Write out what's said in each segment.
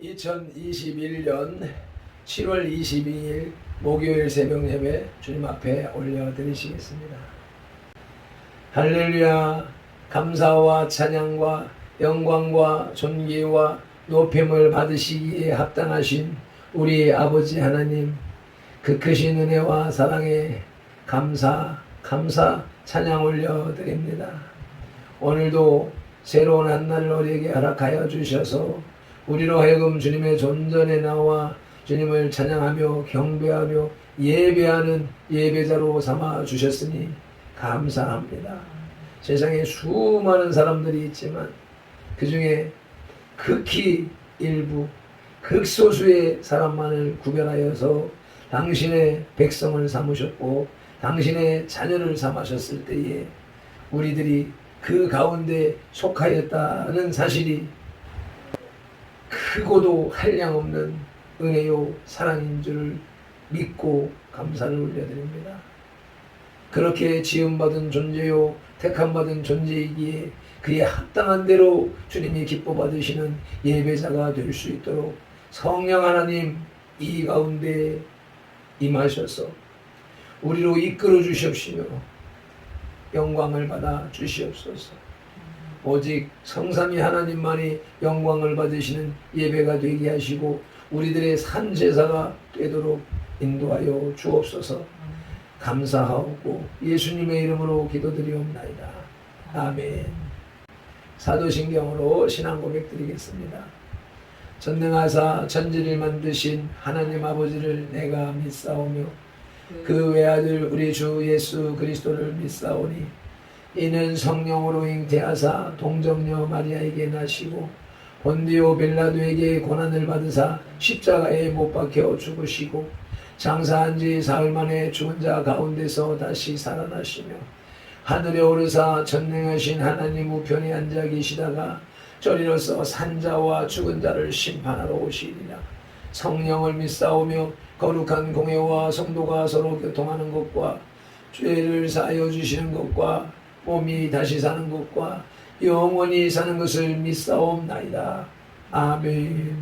2021년 7월 22일 목요일 새벽 예배 주님 앞에 올려드리시겠습니다. 할렐루야. 감사와 찬양과 영광과 존귀와 높임을 받으시기에 합당하신 우리 아버지 하나님, 그 크신 은혜와 사랑에 감사 찬양 올려드립니다. 오늘도 새로운 한날을 우리에게 허락하여 주셔서 우리로 하여금 주님의 존전에 나와 주님을 찬양하며 경배하며 예배하는 예배자로 삼아 주셨으니 감사합니다. 세상에 수많은 사람들이 있지만 그 중에 극히 일부 극소수의 사람만을 구별하여서 당신의 백성을 삼으셨고 당신의 자녀를 삼으셨을 때에 우리들이 그 가운데 속하였다는 사실이 크고도 한량없는 은혜요 사랑인 줄 믿고 감사를 올려드립니다. 그렇게 지음받은 존재요 택함받은 존재이기에 그에 합당한 대로 주님이 기뻐 받으시는 예배자가 될 수 있도록 성령 하나님 이 가운데 임하셔서 우리로 이끌어 주시옵시며 영광을 받아 주시옵소서. 오직 성삼위 하나님만이 영광을 받으시는 예배가 되게 하시고 우리들의 산제사가 되도록 인도하여 주옵소서. 감사하고 예수님의 이름으로 기도드리옵나이다. 아멘. 사도신경으로 신앙 고백 드리겠습니다. 전능하사 천지를 만드신 하나님 아버지를 내가 믿사오며 그 외아들 우리 주 예수 그리스도를 믿사오니 이는 성령으로 잉태하사 동정녀 마리아에게 나시고 본디오 빌라도에게 고난을 받으사 십자가에 못 박혀 죽으시고 장사한 지 사흘 만에 죽은 자 가운데서 다시 살아나시며 하늘에 오르사 전능하신 하나님 우편에 앉아 계시다가 저리로서 산자와 죽은 자를 심판하러 오시리라. 성령을 믿사오며 거룩한 공회와 성도가 서로 교통하는 것과 죄를 사하여 주시는 것과 몸이 다시 사는 것과 영원히 사는 것을 믿사옵나이다. 아멘.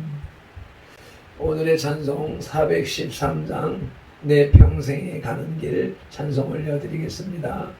오늘의 찬송 413장 내 평생에 가는 길 찬송 올려드리겠습니다.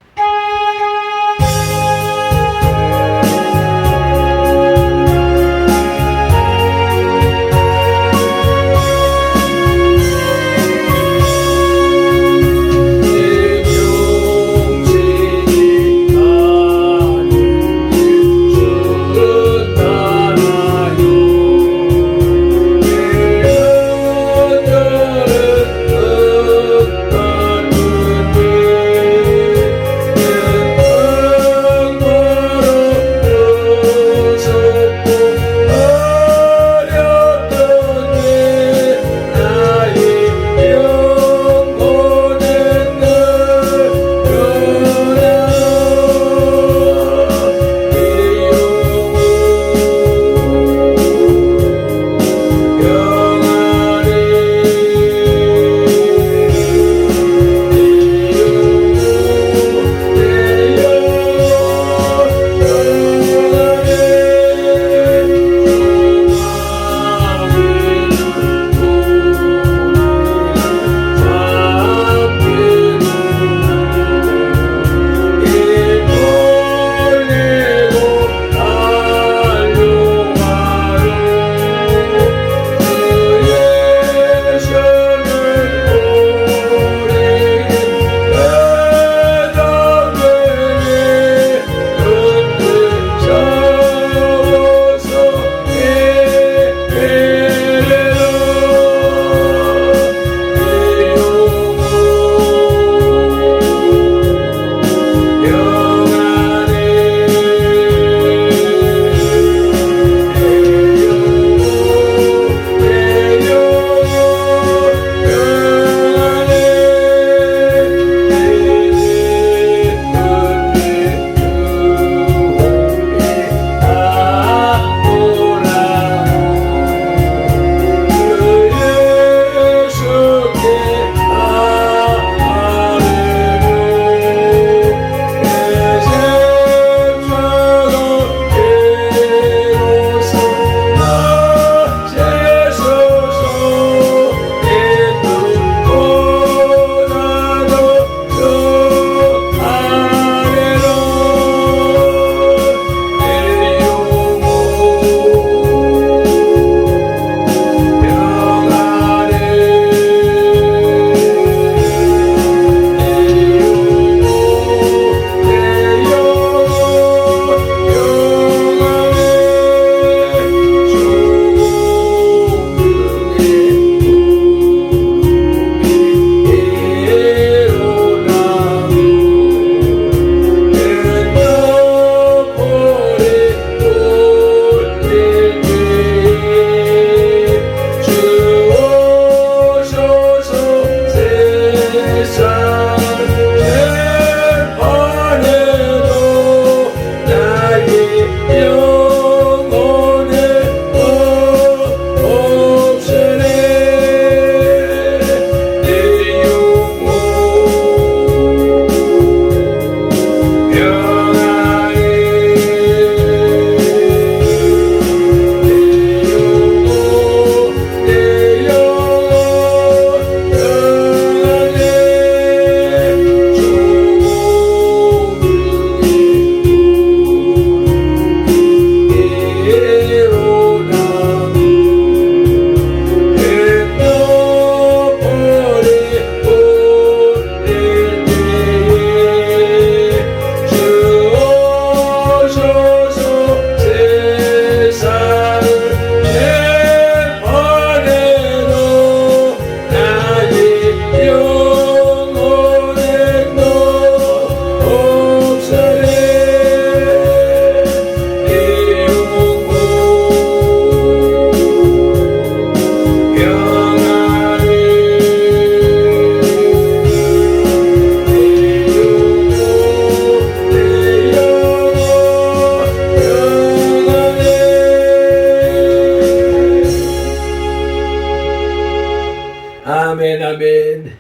아멘.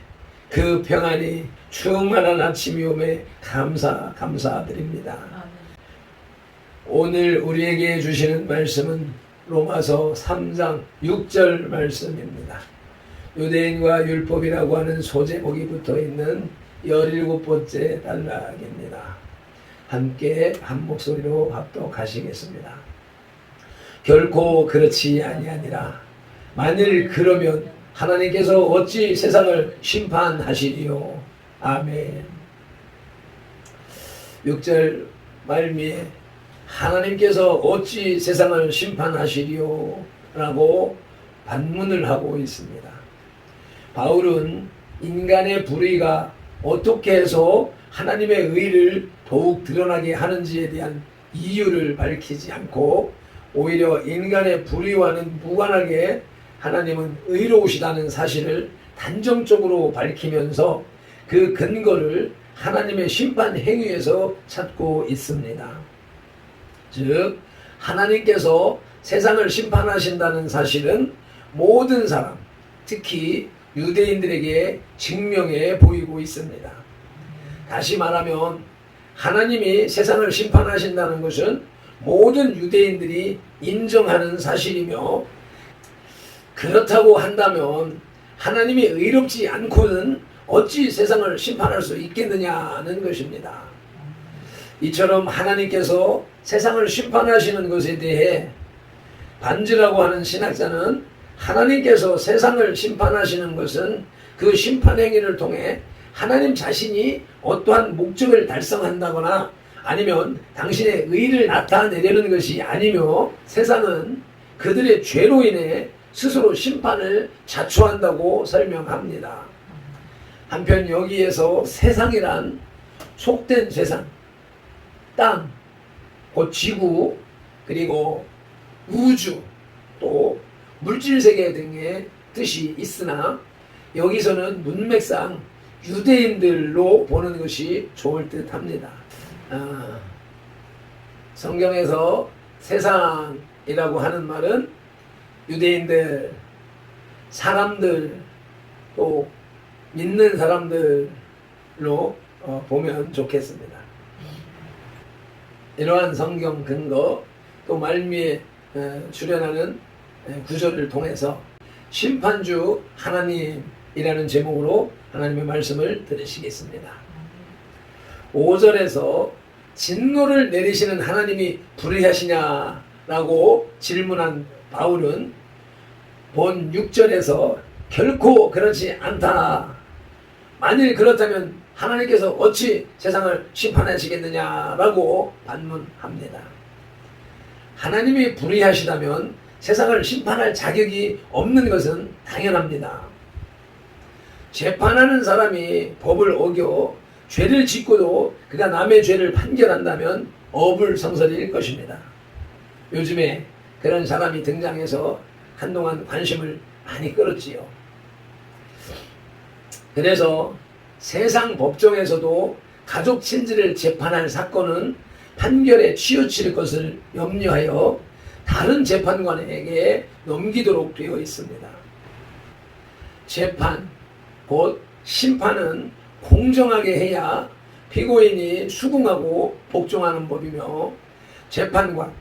그 평안이 충만한 아침이 오매 감사드립니다. 오늘 우리에게 주시는 말씀은 로마서 3장 6절 말씀입니다. 유대인과 율법이라고 하는 소제목이 붙어있는 17번째 단락입니다. 함께 한 목소리로 합독하시겠습니다. 결코 그렇지 아니하니라. 만일 그러면 하나님께서 어찌 세상을 심판하시리요. 아멘. 6절 말미에 하나님께서 어찌 세상을 심판하시리요 라고 반문을 하고 있습니다. 바울은 인간의 불의가 어떻게 해서 하나님의 의를 더욱 드러나게 하는지에 대한 이유를 밝히지 않고 오히려 인간의 불의와는 무관하게 하나님은 의로우시다는 사실을 단정적으로 밝히면서 그 근거를 하나님의 심판 행위에서 찾고 있습니다. 즉 하나님께서 세상을 심판하신다는 사실은 모든 사람, 특히 유대인들에게 증명해 보이고 있습니다. 다시 말하면 하나님이 세상을 심판하신다는 것은 모든 유대인들이 인정하는 사실이며, 그렇다고 한다면 하나님이 의롭지 않고는 어찌 세상을 심판할 수 있겠느냐는 것입니다. 이처럼 하나님께서 세상을 심판하시는 것에 대해 반지라고 하는 신학자는 하나님께서 세상을 심판하시는 것은 그 심판 행위를 통해 하나님 자신이 어떠한 목적을 달성한다거나 아니면 당신의 의를 나타내려는 것이 아니며, 세상은 그들의 죄로 인해 스스로 심판을 자초한다고 설명합니다. 한편 여기에서 세상이란 속된 세상, 땅, 곧 지구, 그리고 우주, 또 물질세계 등의 뜻이 있으나 여기서는 문맥상 유대인들로 보는 것이 좋을 듯 합니다. 성경에서 세상이라고 하는 말은 유대인들, 사람들, 또 믿는 사람들로 보면 좋겠습니다. 이러한 성경 근거, 또 말미에 출연하는 구절을 통해서 심판주 하나님이라는 제목으로 하나님의 말씀을 들으시겠습니다. 5절에서 진노를 내리시는 하나님이 불의하시냐라고 질문한 바울은 본 6절에서 결코 그렇지 않다. 만일 그렇다면 하나님께서 어찌 세상을 심판하시겠느냐라고 반문합니다. 하나님이 불의하시다면 세상을 심판할 자격이 없는 것은 당연합니다. 재판하는 사람이 법을 어겨 죄를 짓고도 그가 남의 죄를 판결한다면 어불성설일 것입니다. 요즘에 그런 사람이 등장해서 한동안 관심을 많이 끌었지요. 그래서 세상 법정에서도 가족 친지를 재판할 사건은 판결에 치우칠 것을 염려하여 다른 재판관에게 넘기도록 되어 있습니다. 재판, 곧 심판은 공정하게 해야 피고인이 수긍하고 복종하는 법이며, 재판관,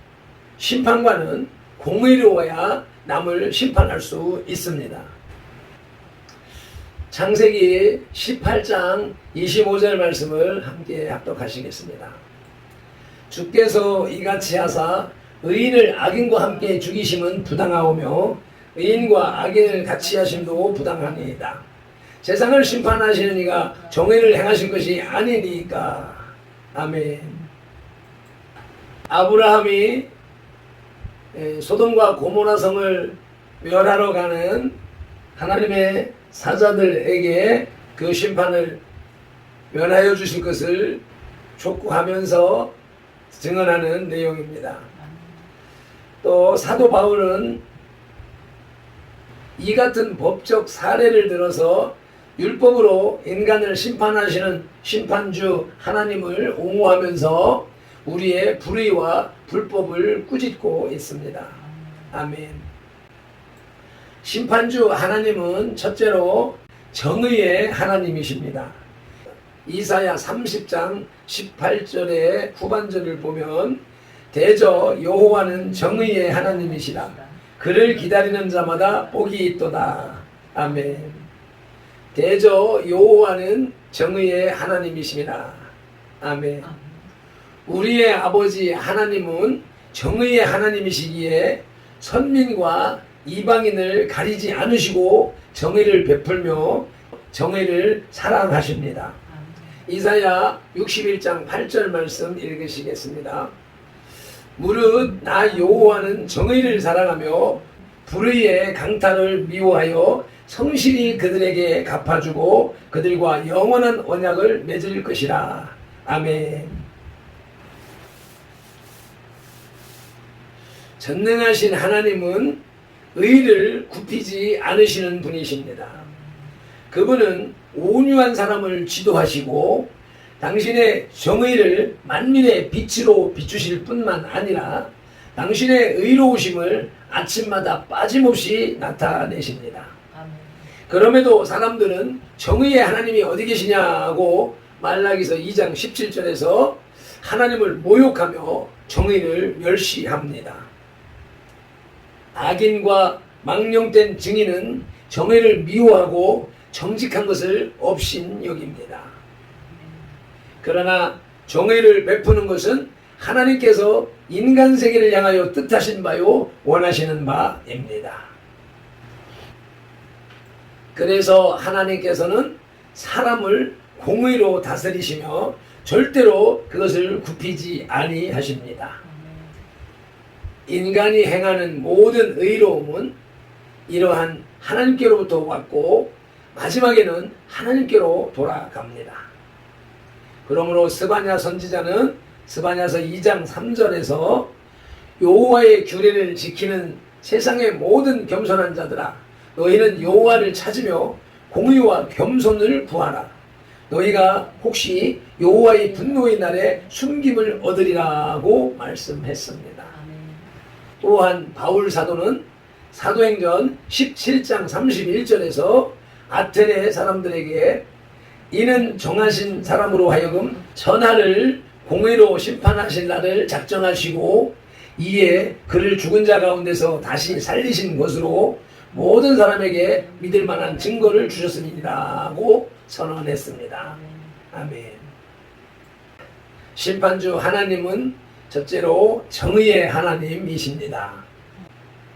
심판관은 공의로워야 남을 심판할 수 있습니다. 창세기 18장 25절 말씀을 함께 합독하시겠습니다. 주께서 이같이 하사 의인을 악인과 함께 죽이심은 부당하오며 의인과 악인을 같이 하심도 부당하니이다. 세상을 심판하시는 이가 정의를 행하실 것이 아니니까. 아멘. 아브라함이 소돔과 고모라 성을 멸하러 가는 하나님의 사자들에게 그 심판을 면하여 주실 것을 촉구하면서 증언하는 내용입니다. 또 사도 바울은 이 같은 법적 사례를 들어서 율법으로 인간을 심판하시는 심판주 하나님을 옹호하면서 우리의 불의와 불법을 꾸짖고 있습니다. 아멘. 심판주 하나님은 첫째로 정의의 하나님이십니다. 이사야 30장 18절의 후반절을 보면 대저 여호와는 정의의 하나님이시라. 그를 기다리는 자마다 복이 있도다. 아멘. 대저 여호와는 정의의 하나님이십니다. 아멘. 우리의 아버지 하나님은 정의의 하나님이시기에 선민과 이방인을 가리지 않으시고 정의를 베풀며 정의를 사랑하십니다. 이사야 61장 8절 말씀 읽으시겠습니다. 무릇 나 여호와는 정의를 사랑하며 불의의 강탈을 미워하여 성실히 그들에게 갚아주고 그들과 영원한 언약을 맺을 것이라. 아멘. 전능하신 하나님은 의를 굽히지 않으시는 분이십니다. 그분은 온유한 사람을 지도하시고 당신의 정의를 만민의 빛으로 비추실 뿐만 아니라 당신의 의로우심을 아침마다 빠짐없이 나타내십니다. 그럼에도 사람들은 정의의 하나님이 어디 계시냐고 말라기서 2장 17절에서 하나님을 모욕하며 정의를 멸시합니다. 악인과 망령된 증인은 정의를 미워하고 정직한 것을 업신여깁니다. 그러나 정의를 베푸는 것은 하나님께서 인간 세계를 향하여 뜻하신 바요 원하시는 바입니다. 그래서 하나님께서는 사람을 공의로 다스리시며 절대로 그것을 굽히지 아니하십니다. 인간이 행하는 모든 의로움은 이러한 하나님께로부터 왔고 마지막에는 하나님께로 돌아갑니다. 그러므로 스바냐 선지자는 스바냐서 2장 3절에서 여호와의 규례를 지키는 세상의 모든 겸손한 자들아, 너희는 여호와를 찾으며 공의와 겸손을 구하라. 너희가 혹시 여호와의 분노의 날에 숨김을 얻으리라고 말씀했습니다. 또한 바울 사도는 사도행전 17장 31절에서 아테네 사람들에게 이는 정하신 사람으로 하여금 전하를 공의로 심판하실 날을 작정하시고 이에 그를 죽은 자 가운데서 다시 살리신 것으로 모든 사람에게 믿을 만한 증거를 주셨으니라고 선언했습니다. 아멘. 심판주 하나님은 첫째로 정의의 하나님이십니다.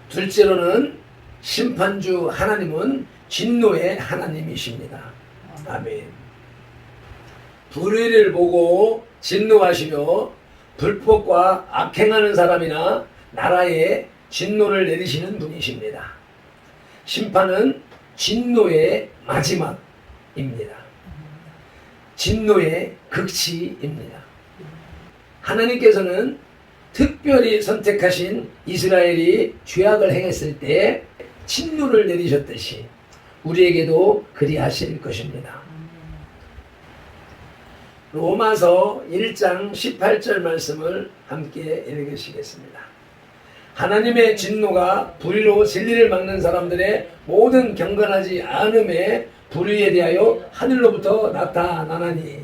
둘째로는 심판주 하나님은 진노의 하나님이십니다. 아멘. 불의를 보고 진노하시며 불법과 악행하는 사람이나 나라에 진노를 내리시는 분이십니다. 심판은 진노의 마지막입니다. 진노의 극치입니다. 하나님께서는 특별히 선택하신 이스라엘이 죄악을 행했을 때 진노를 내리셨듯이 우리에게도 그리하실 것입니다. 로마서 1장 18절 말씀을 함께 읽으시겠습니다. 하나님의 진노가 불의로 진리를 막는 사람들의 모든 경건하지 않음의 불의에 대하여 하늘로부터 나타나나니.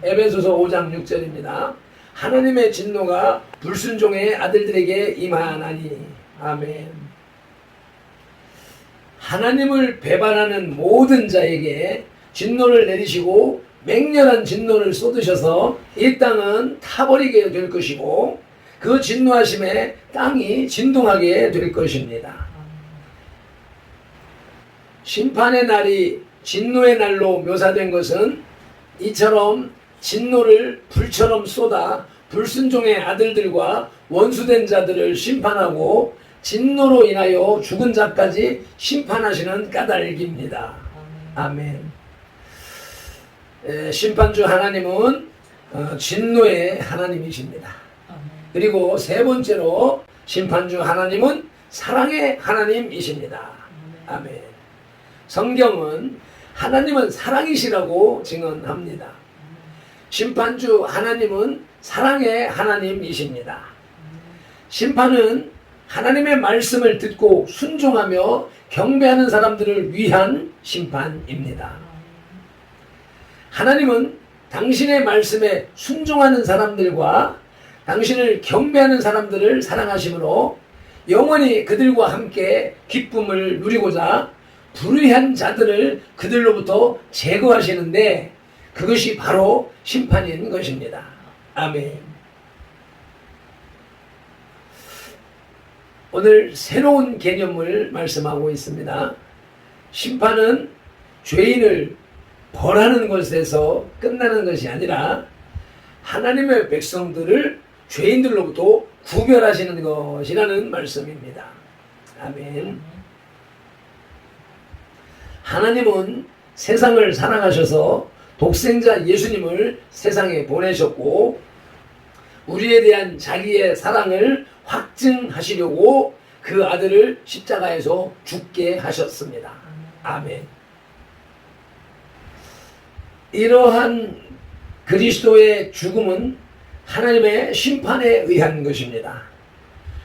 에베소서 5장 6절입니다. 하나님의 진노가 불순종의 아들들에게 임하나니. 아멘. 하나님을 배반하는 모든 자에게 진노를 내리시고 맹렬한 진노를 쏟으셔서 이 땅은 타버리게 될 것이고 그 진노하심에 땅이 진동하게 될 것입니다. 심판의 날이 진노의 날로 묘사된 것은 이처럼 진노를 불처럼 쏟아 불순종의 아들들과 원수된 자들을 심판하고 진노로 인하여 죽은 자까지 심판하시는 까닭입니다. 아멘. 심판주 하나님은 진노의 하나님이십니다. 그리고 세 번째로 심판주 하나님은 사랑의 하나님이십니다. 아멘. 성경은 하나님은 사랑이시라고 증언합니다. 심판주 하나님은 사랑의 하나님이십니다. 심판은 하나님의 말씀을 듣고 순종하며 경배하는 사람들을 위한 심판입니다. 하나님은 당신의 말씀에 순종하는 사람들과 당신을 경배하는 사람들을 사랑하심으로 영원히 그들과 함께 기쁨을 누리고자 불의한 자들을 그들로부터 제거하시는데 그것이 바로 심판인 것입니다. 아멘. 오늘 새로운 개념을 말씀하고 있습니다. 심판은 죄인을 벌하는 것에서 끝나는 것이 아니라 하나님의 백성들을 죄인들로부터 구별하시는 것이라는 말씀입니다. 아멘. 하나님은 세상을 사랑하셔서 독생자 예수님을 세상에 보내셨고 우리에 대한 자기의 사랑을 확증하시려고 그 아들을 십자가에서 죽게 하셨습니다. 아멘. 이러한 그리스도의 죽음은 하나님의 심판에 의한 것입니다.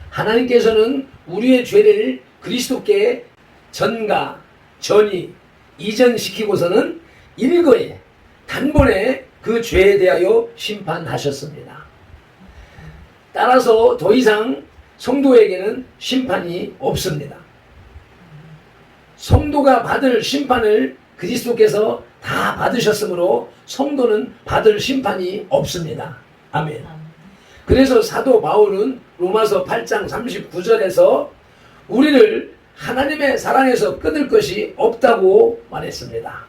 하나님께서는 우리의 죄를 그리스도께 전의, 이전시키고서는 일거에 단번에 그 죄에 대하여 심판하셨습니다. 따라서 더 이상 성도에게는 심판이 없습니다. 성도가 받을 심판을 그리스도께서 다 받으셨으므로 성도는 받을 심판이 없습니다. 아멘. 그래서 사도 바울은 로마서 8장 39절에서 우리를 하나님의 사랑에서 끊을 것이 없다고 말했습니다.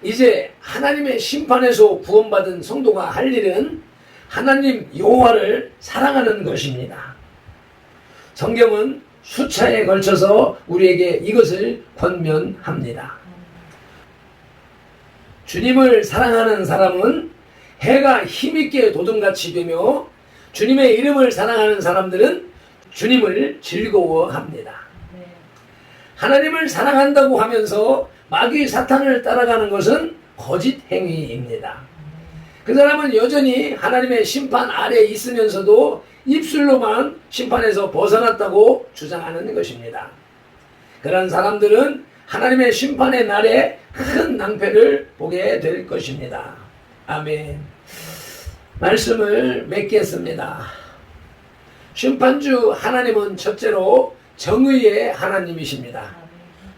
이제 하나님의 심판에서 구원받은 성도가 할 일은 하나님 여호와를 사랑하는 것입니다. 성경은 수차에 걸쳐서 우리에게 이것을 권면합니다. 주님을 사랑하는 사람은 해가 힘있게 도둑같이 되며 주님의 이름을 사랑하는 사람들은 주님을 즐거워합니다. 하나님을 사랑한다고 하면서 마귀 사탄을 따라가는 것은 거짓 행위입니다. 그 사람은 여전히 하나님의 심판 아래에 있으면서도 입술로만 심판에서 벗어났다고 주장하는 것입니다. 그런 사람들은 하나님의 심판의 날에 큰 낭패를 보게 될 것입니다. 아멘. 말씀을 맺겠습니다. 심판주 하나님은 첫째로 정의의 하나님이십니다.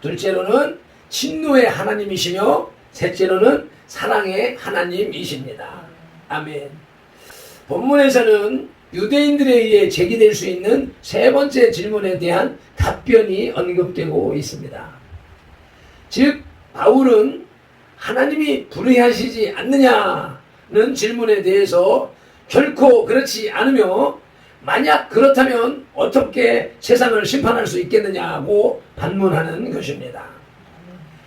둘째로는 진노의 하나님이시며 셋째로는 사랑의 하나님이십니다. 아멘. 본문에서는 유대인들에 의해 제기될 수 있는 세 번째 질문에 대한 답변이 언급되고 있습니다. 즉 바울은 하나님이 불의하시지 않느냐는 질문에 대해서 결코 그렇지 않으며 만약 그렇다면 어떻게 세상을 심판할 수 있겠느냐고 반문하는 것입니다.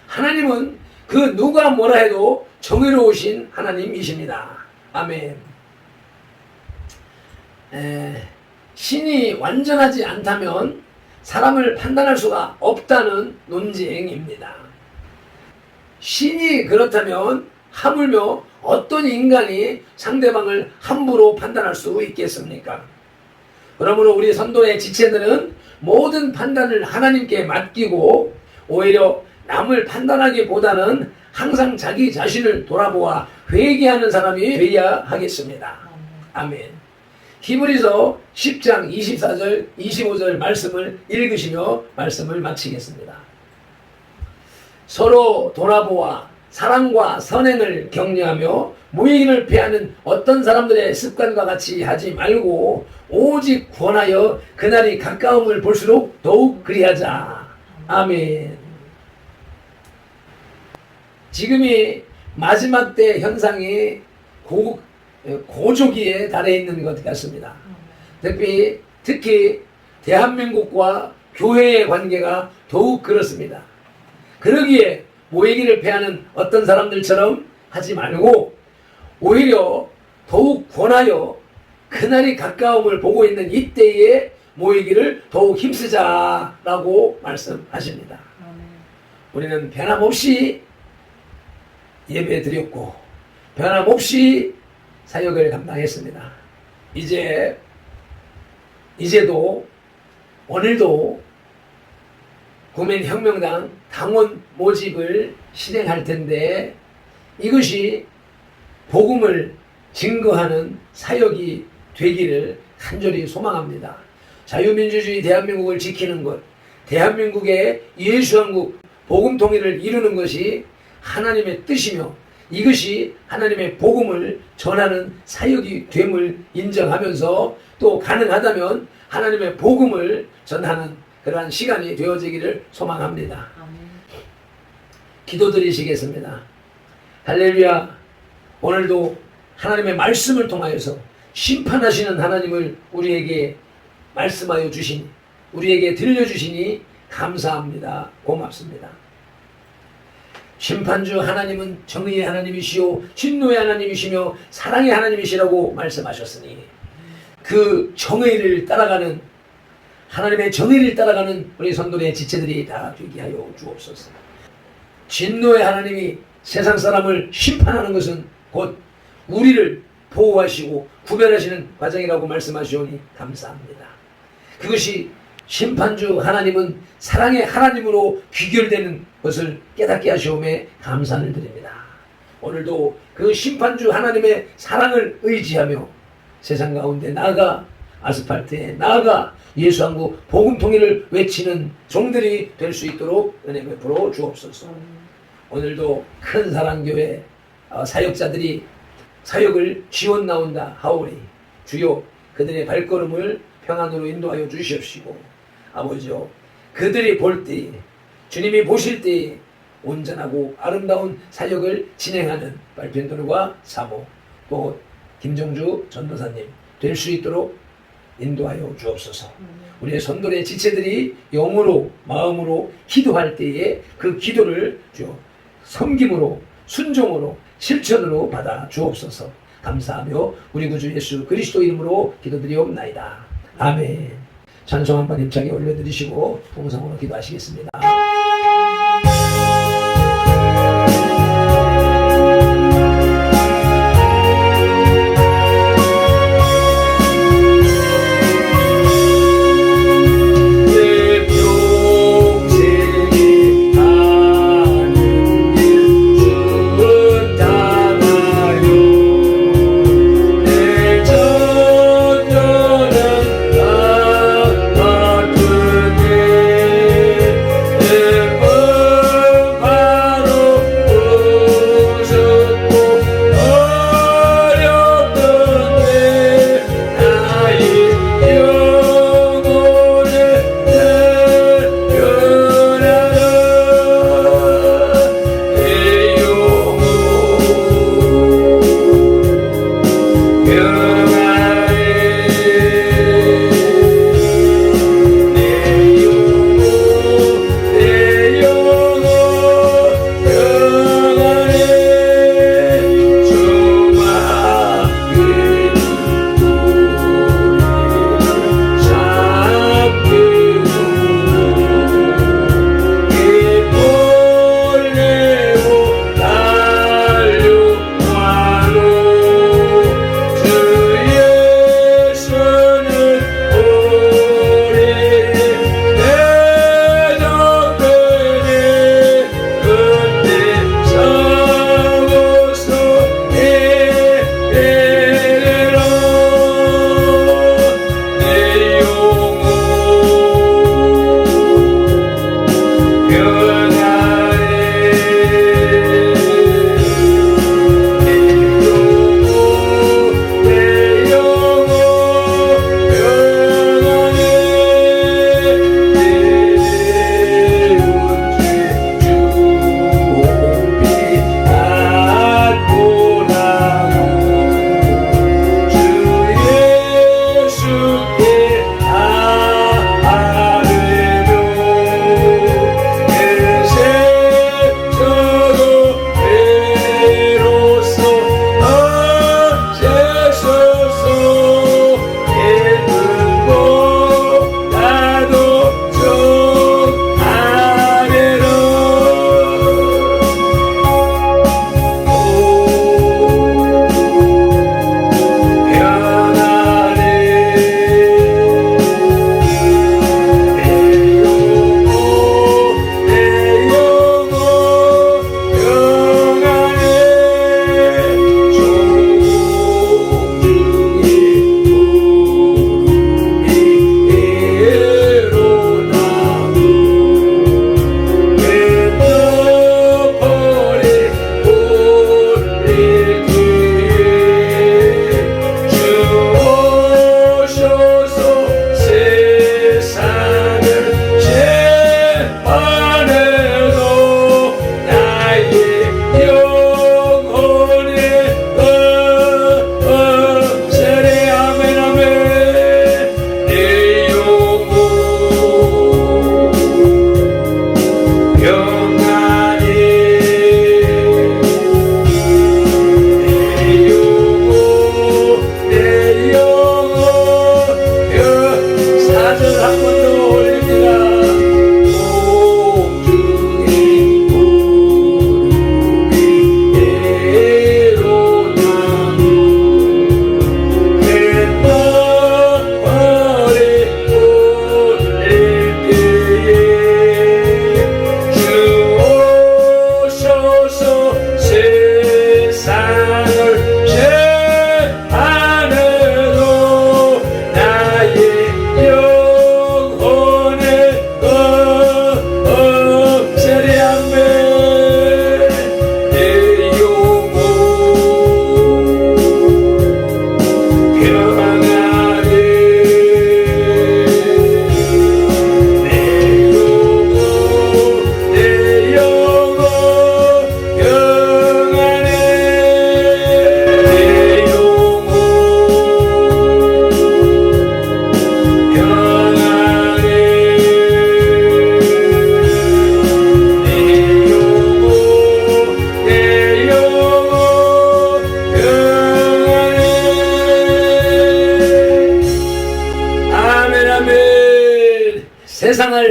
하나님은 그 누가 뭐라 해도 정의로우신 하나님이십니다. 아멘. 신이 완전하지 않다면 사람을 판단할 수가 없다는 논쟁입니다. 신이 그렇다면 하물며 어떤 인간이 상대방을 함부로 판단할 수 있겠습니까? 그러므로 우리 선도의 지체들은 모든 판단을 하나님께 맡기고 오히려 남을 판단하기보다는 항상 자기 자신을 돌아보아 회개하는 사람이 되어야 하겠습니다. 아멘. 히브리서 10장 24절 25절 말씀을 읽으시며 말씀을 마치겠습니다. 서로 돌아보아 사랑과 선행을 격려하며 무익을 패하는 어떤 사람들의 습관과 같이 하지 말고 오직 권하여 그날이 가까움을 볼수록 더욱 그리하자. 아멘. 지금이 마지막 때 현상이 고조기에 달해 있는 것 같습니다. 특히 대한민국과 교회의 관계가 더욱 그렇습니다. 그러기에 모이기를 패하는 어떤 사람들처럼 하지 말고 오히려 더욱 권하여 그날이 가까움을 보고 있는 이때에 모이기를 더욱 힘쓰자라고 말씀하십니다. 우리는 변함없이 예배 드렸고 변함없이 사역을 감당했습니다. 이제도 오늘도 국민혁명당 당원 모집을 실행할 텐데 이것이 복음을 증거하는 사역이 되기를 간절히 소망합니다. 자유민주주의 대한민국을 지키는 것, 대한민국의 예수한국 복음 통일을 이루는 것이 하나님의 뜻이며 이것이 하나님의 복음을 전하는 사역이 됨을 인정하면서 또 가능하다면 하나님의 복음을 전하는 그러한 시간이 되어지기를 소망합니다. 기도드리시겠습니다. 할렐루야. 오늘도 하나님의 말씀을 통하여서 심판하시는 하나님을 우리에게 말씀하여 주시니 우리에게 들려주시니 감사합니다. 고맙습니다. 심판주 하나님은 정의의 하나님이시오 진노의 하나님이시며 사랑의 하나님이시라고 말씀하셨으니 그 정의를 따라가는 하나님의 정의를 따라가는 우리 성도의 지체들이 다 되게 하여 주옵소서. 진노의 하나님이 세상 사람을 심판하는 것은 곧 우리를 보호하시고 구별하시는 과정이라고 말씀하시오니 감사합니다. 그것이 심판주 하나님은 사랑의 하나님으로 귀결되는 것을 깨닫게 하시오매 감사를 드립니다. 오늘도 그 심판주 하나님의 사랑을 의지하며 세상 가운데 나아가 아스팔트에 나아가 예수한국 복음 통일을 외치는 종들이 될 수 있도록 은혜 베풀어 주옵소서. 오늘도 큰 사랑교회 사역자들이 사역을 지원 나온다 하오니 주여 그들의 발걸음을 평안으로 인도하여 주시옵시고 아버지여 그들이 볼 때에 주님이 보실 때에 온전하고 아름다운 사역을 진행하는 발편도르와 사모 또 김정주 전도사님 될 수 있도록 인도하여 주옵소서. 우리의 선돌의 지체들이 영으로 마음으로 기도할 때에 그 기도를 주여 섬김으로 순종으로 실천으로 받아 주옵소서. 감사하며 우리 구주 예수 그리스도 이름으로 기도드리옵나이다. 아멘. 찬송 한번 힘차게 올려드리시고 동성으로 기도하시겠습니다. 내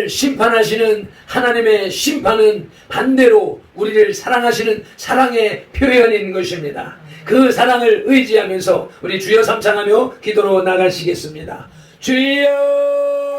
우리를 심판하시는 하나님의 심판은 반대로 우리를 사랑하시는 사랑의 표현인 것입니다. 그 사랑을 의지하면서 우리 주여 삼창하며 기도로 나가시겠습니다. 주여